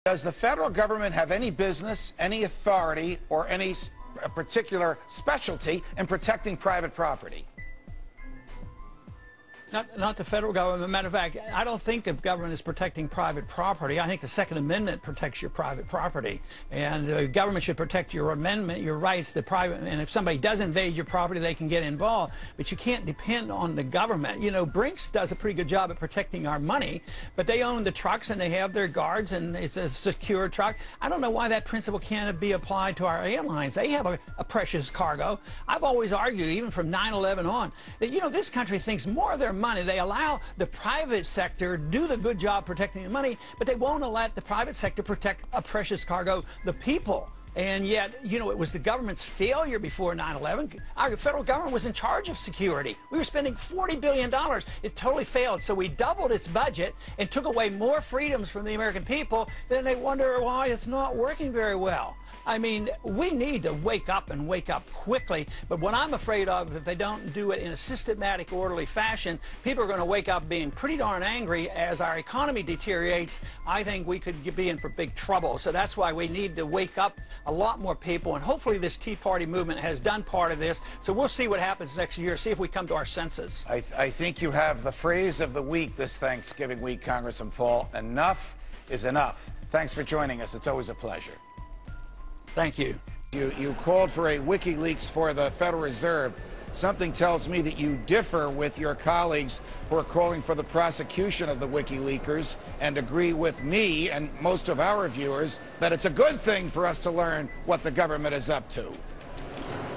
Does the federal government have any business, any authority, or any particular specialty in protecting private property? Not the federal government. Matter of fact, I don't think of government as protecting private property. I think the Second Amendment protects your private property, and the government should protect your amendment, your rights, the private. And if somebody does invade your property, they can get involved. But you can't depend on the government. You know, Brinks does a pretty good job at protecting our money, but they own the trucks and they have their guards, and it's a secure truck. I don't know why that principle can't be applied to our airlines. They have a precious cargo. I've always argued, even from 9/11 on, that this country thinks more of their money. They allow the private sector to do the good job protecting the money, but they won't let the private sector protect a precious cargo, the people. And yet, it was the government's failure before 9/11. Our federal government was in charge of security. We were spending $40 billion. It totally failed. So we doubled its budget and took away more freedoms from the American people. Then they wonder why it's not working very well. I mean, we need to wake up and wake up quickly. But what I'm afraid of, if they don't do it in a systematic, orderly fashion, people are going to wake up being pretty darn angry as our economy deteriorates. I think we could be in for big trouble. So that's why we need to wake up a lot more people. And hopefully this Tea Party movement has done part of this. So we'll see what happens next year, see if we come to our senses. I think you have the phrase of the week this Thanksgiving week, Congressman Paul. Enough is enough. Thanks for joining us. It's always a pleasure. Thank you. You called for a WikiLeaks for the Federal Reserve. Something tells me that you differ with your colleagues who are calling for the prosecution of the WikiLeakers and agree with me and most of our viewers that it's a good thing for us to learn what the government is up to.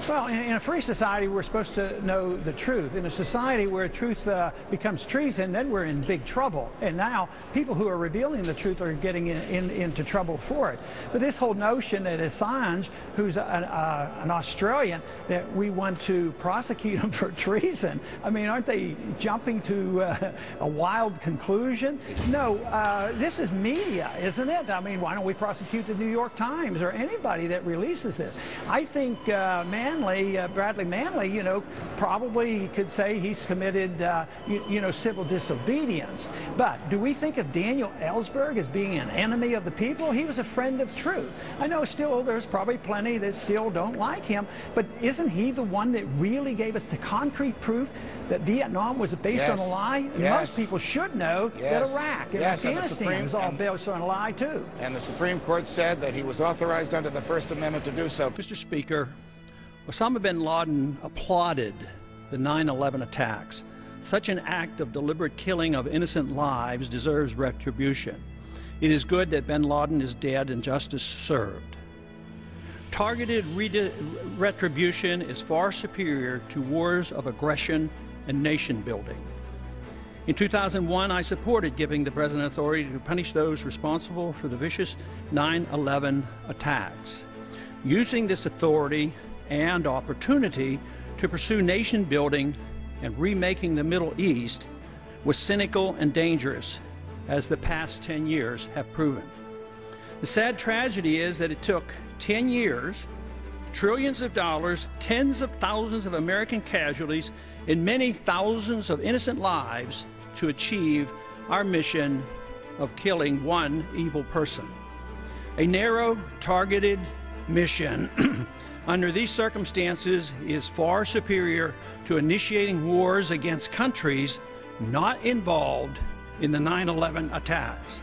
Well, in a free society, we're supposed to know the truth. In a society where truth becomes treason, then we're in big trouble. And now people who are revealing the truth are getting into trouble for it. But this whole notion that Assange, who's an Australian, that we want to prosecute him for treason, I mean, aren't they jumping to a wild conclusion? No, this is media, isn't it? I mean, why don't we prosecute the New York Times or anybody that releases this? I think Bradley Manley, probably could say he's committed, civil disobedience. But do we think of Daniel Ellsberg as being an enemy of the people? He was a friend of truth. I know still there's probably plenty that still don't like him, but isn't he the one that really gave us the concrete proof that Vietnam was based on a lie? And most people should know that Iraq and Afghanistan is all based on a lie, too. And the Supreme Court said that he was authorized under the First Amendment to do so. Mr. Speaker, Osama bin Laden applauded the 9/11 attacks. Such an act of deliberate killing of innocent lives deserves retribution. It is good that bin Laden is dead and justice served. Targeted retribution is far superior to wars of aggression and nation building. In 2001, I supported giving the President authority to punish those responsible for the vicious 9/11 attacks. Using this authority and opportunity to pursue nation building and remaking the Middle East was cynical and dangerous, as the past 10 years have proven. The sad tragedy is that it took 10 years, trillions of dollars, tens of thousands of American casualties, and many thousands of innocent lives to achieve our mission of killing one evil person. A narrow, targeted mission under these circumstances is far superior to initiating wars against countries not involved in the 9/11 attacks.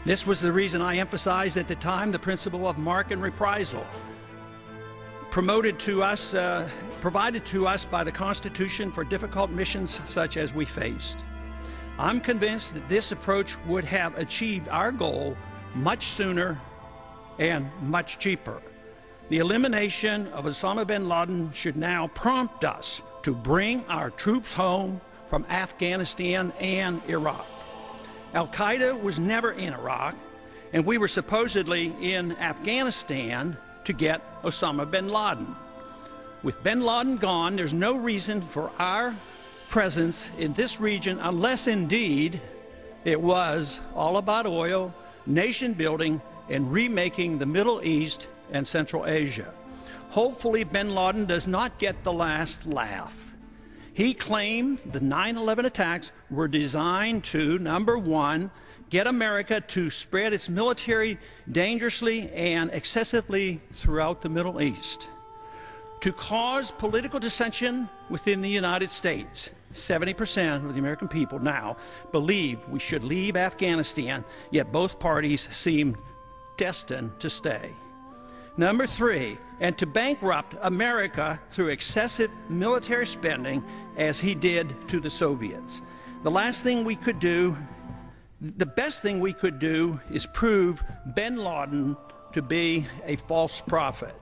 This was the reason I emphasized at the time the principle of mark and reprisal, provided to us by the Constitution for difficult missions such as we faced. I'm convinced that this approach would have achieved our goal much sooner and much cheaper. The elimination of Osama bin Laden should now prompt us to bring our troops home from Afghanistan and Iraq. Al-Qaeda was never in Iraq, and we were supposedly in Afghanistan to get Osama bin Laden. With bin Laden gone, there's no reason for our presence in this region unless indeed it was all about oil, nation building, and remaking the Middle East and Central Asia. Hopefully bin Laden does not get the last laugh. He claimed the 9/11 attacks were designed to, number one, get America to spread its military dangerously and excessively throughout the Middle East, to cause political dissension within the United States. 70% of the American people now believe we should leave Afghanistan, yet both parties seem destined to stay. Number 3, and to bankrupt America through excessive military spending as he did to the Soviets. The best thing we could do is prove bin Laden to be a false prophet.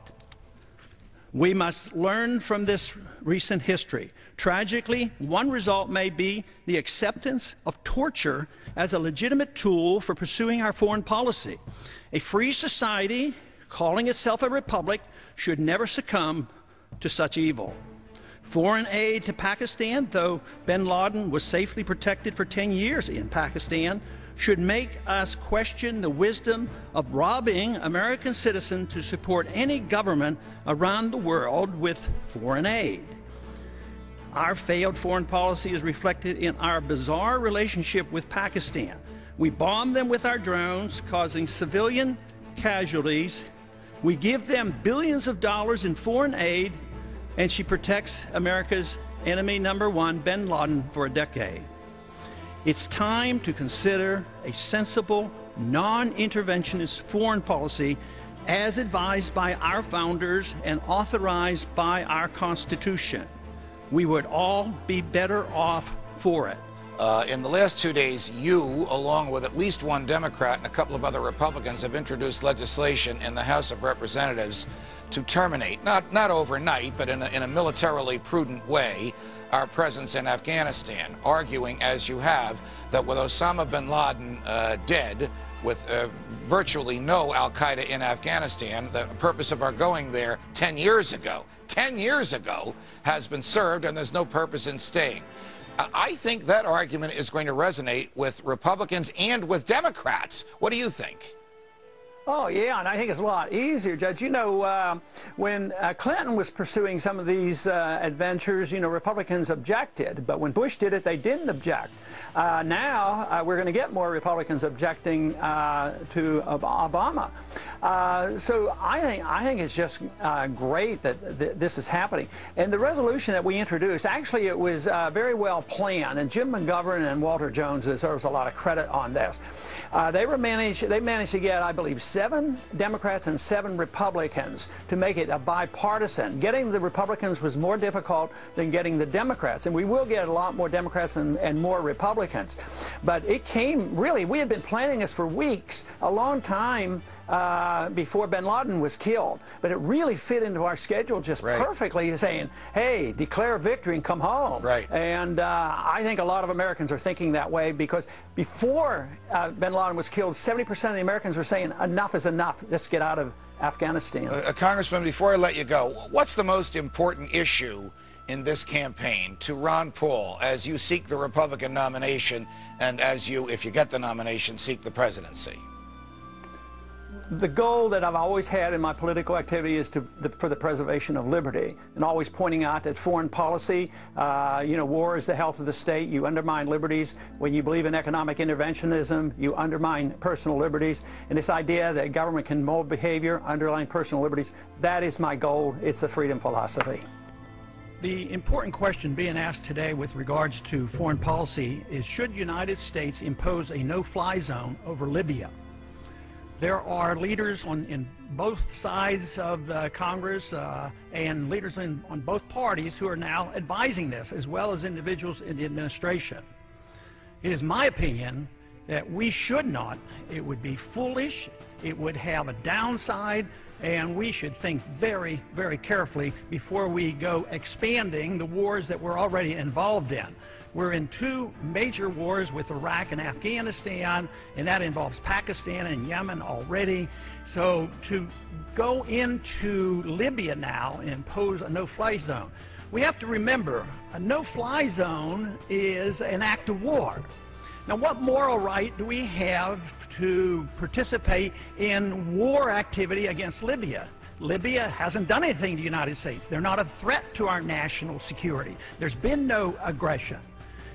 We must learn from this recent history. Tragically, one result may be the acceptance of torture as a legitimate tool for pursuing our foreign policy. A free society, calling itself a republic, should never succumb to such evil. Foreign aid to Pakistan, though bin Laden was safely protected for 10 years in Pakistan, should make us question the wisdom of robbing American citizens to support any government around the world with foreign aid. Our failed foreign policy is reflected in our bizarre relationship with Pakistan. We bomb them with our drones, causing civilian casualties. We give them billions of dollars in foreign aid, and she protects America's enemy number 1, bin Laden, for a decade. It's time to consider a sensible, non-interventionist foreign policy as advised by our founders and authorized by our Constitution. We would all be better off for it. In the last 2 days, you, along with at least one Democrat and a couple of other Republicans, have introduced legislation in the House of Representatives to terminate, not overnight, but in a militarily prudent way, our presence in Afghanistan, arguing, as you have, that with Osama bin Laden dead, with virtually no al-Qaeda in Afghanistan, the purpose of our going there 10 years ago has been served, and there's no purpose in staying. I think that argument is going to resonate with Republicans and with Democrats. What do you think? Oh, yeah, and I think it's a lot easier, Judge. You know, when Clinton was pursuing some of these adventures, you know, Republicans objected. But when Bush did it, they didn't object. Now we're going to get more Republicans objecting to Obama. So I think it's just great that this is happening. And the resolution that we introduced, actually, it was very well planned. And Jim McGovern and Walter Jones deserves a lot of credit on this. They managed to get, I believe, 7 Democrats and 7 Republicans to make it a bipartisan. Getting the Republicans was more difficult than getting the Democrats, and we will get a lot more Democrats and more Republicans. But it came, really, we had been planning this for weeks, a long time before bin Laden was killed. But it really fit into our schedule just perfectly, saying, hey, declare victory and come home. Right. And I think a lot of Americans are thinking that way, because before bin Laden was killed, 70% of the Americans were saying, enough is enough. Let's get out of Afghanistan. Congressman, before I let you go, what's the most important issue in this campaign to Ron Paul as you seek the Republican nomination and as you, if you get the nomination, seek the presidency? The goal that I've always had in my political activity is for the preservation of liberty, and always pointing out that foreign policy, you know, war is the health of the state. You undermine liberties. When you believe in economic interventionism, you undermine personal liberties. And this idea that government can mold behavior, undermine personal liberties, that is my goal. It's a freedom philosophy. The important question being asked today with regards to foreign policy is, should the United States impose a no-fly zone over Libya? There are leaders in both sides of Congress and leaders on both parties who are now advising this, as well as individuals in the administration. It is my opinion that we should not. It would be foolish. It would have a downside, and we should think very, very carefully before we go expanding the wars that we're already involved in. We're in 2 major wars with Iraq and Afghanistan, and that involves Pakistan and Yemen already. So to go into Libya now and impose a no-fly zone, we have to remember a no-fly zone is an act of war. Now, what moral right do we have to participate in war activity against Libya? Libya hasn't done anything to the United States. They're not a threat to our national security. There's been no aggression.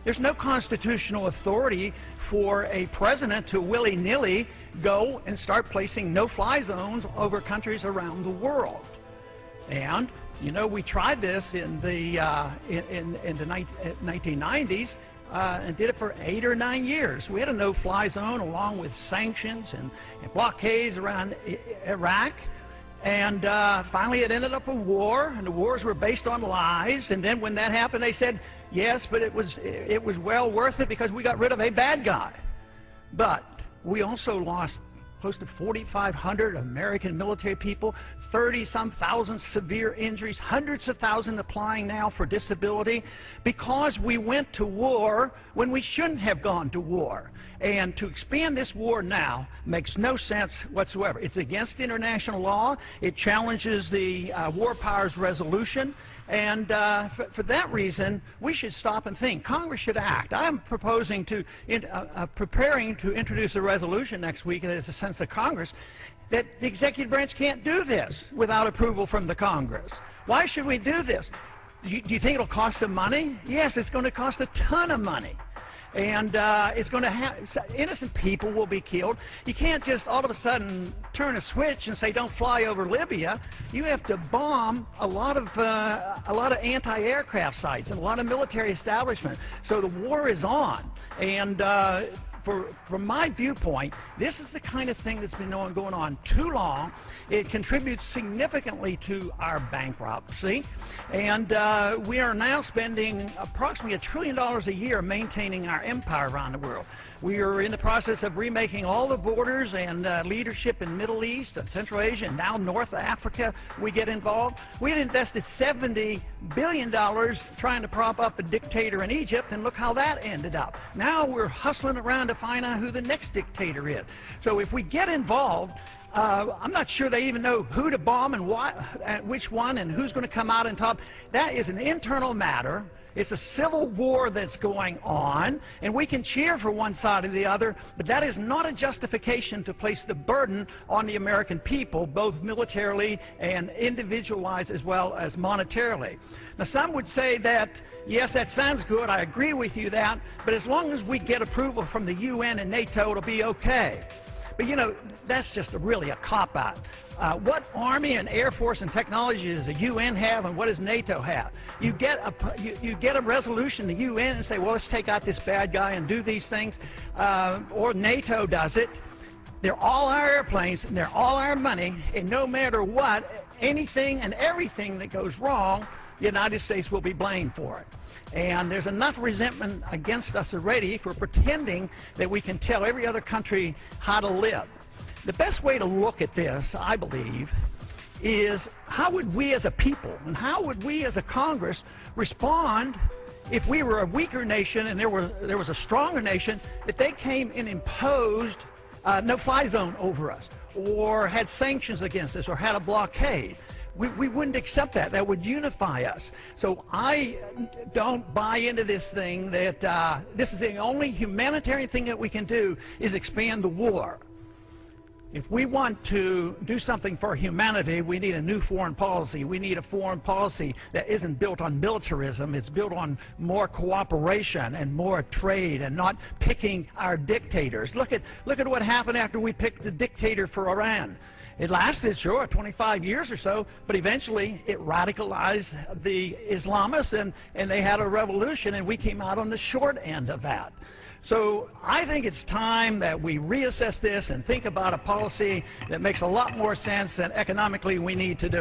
There's no constitutional authority for a president to willy-nilly go and start placing no-fly zones over countries around the world. And you know, we tried this in the 1990s and did it for 8 or 9 years. We had a no-fly zone along with sanctions and blockades around Iraq. And finally it ended up a war, and the wars were based on lies. And then when that happened, they said, yes, but it was well worth it because we got rid of a bad guy. But we also lost close to 4,500 American military people, 30-some thousand severe injuries, hundreds of thousands applying now for disability, because we went to war when we shouldn't have gone to war. And to expand this war now makes no sense whatsoever. It's against international law. It challenges the War Powers Resolution. And for that reason, we should stop and think. Congress should act. I'm proposing to, preparing to introduce a resolution next week as a sense of Congress that the executive branch can't do this without approval from the Congress. Why should we do this? Do you think it'll cost some money? Yes, it's going to cost a ton of money. And it's going to have, innocent people will be killed. You can't just all of a sudden turn a switch and say don't fly over Libya. You have to bomb a lot of anti-aircraft sites and a lot of military establishment. So the war is on. And from my viewpoint, this is the kind of thing that's been going on too long. It contributes significantly to our bankruptcy, and we are now spending approximately $1 trillion a year maintaining our empire around the world. We are in the process of remaking all the borders and leadership in Middle East and Central Asia, and now North Africa we get involved. We had invested $70 billion trying to prop up a dictator in Egypt, and look how that ended up. Now we're hustling around to find out who the next dictator is. So if we get involved, I'm not sure they even know who to bomb and why, which one, and who's going to come out on top. That is an internal matter. It's a civil war that's going on, and we can cheer for one side or the other, but that is not a justification to place the burden on the American people, both militarily and individualized as well as monetarily. Now, some would say that, yes, that sounds good, I agree with you that, but as long as we get approval from the UN and NATO, it'll be okay. But you know, that's just really a cop-out. What Army and Air Force and technology does the UN have, and what does NATO have? You get a resolution to the UN and say, well, let's take out this bad guy and do these things, or NATO does it. They're all our airplanes, and they're all our money, and no matter what, anything and everything that goes wrong, the United States will be blamed for it. And there's enough resentment against us already for pretending that we can tell every other country how to live. The best way to look at this, I believe, is how would we as a people and how would we as a Congress respond if we were a weaker nation and there was a stronger nation, that they came and imposed no-fly zone over us, or had sanctions against us, or had a blockade. We wouldn't accept that. That would unify us. So I don't buy into this thing that this is the only humanitarian thing that we can do is expand the war. If we want to do something for humanity, we need a new foreign policy. We need a foreign policy that isn't built on militarism. It's built on more cooperation and more trade, and not picking our dictators. Look at what happened after we picked the dictator for Iran. It lasted, sure, 25 years or so, but eventually it radicalized the Islamists, and they had a revolution, and we came out on the short end of that. So I think it's time that we reassess this and think about a policy that makes a lot more sense than economically we need to do.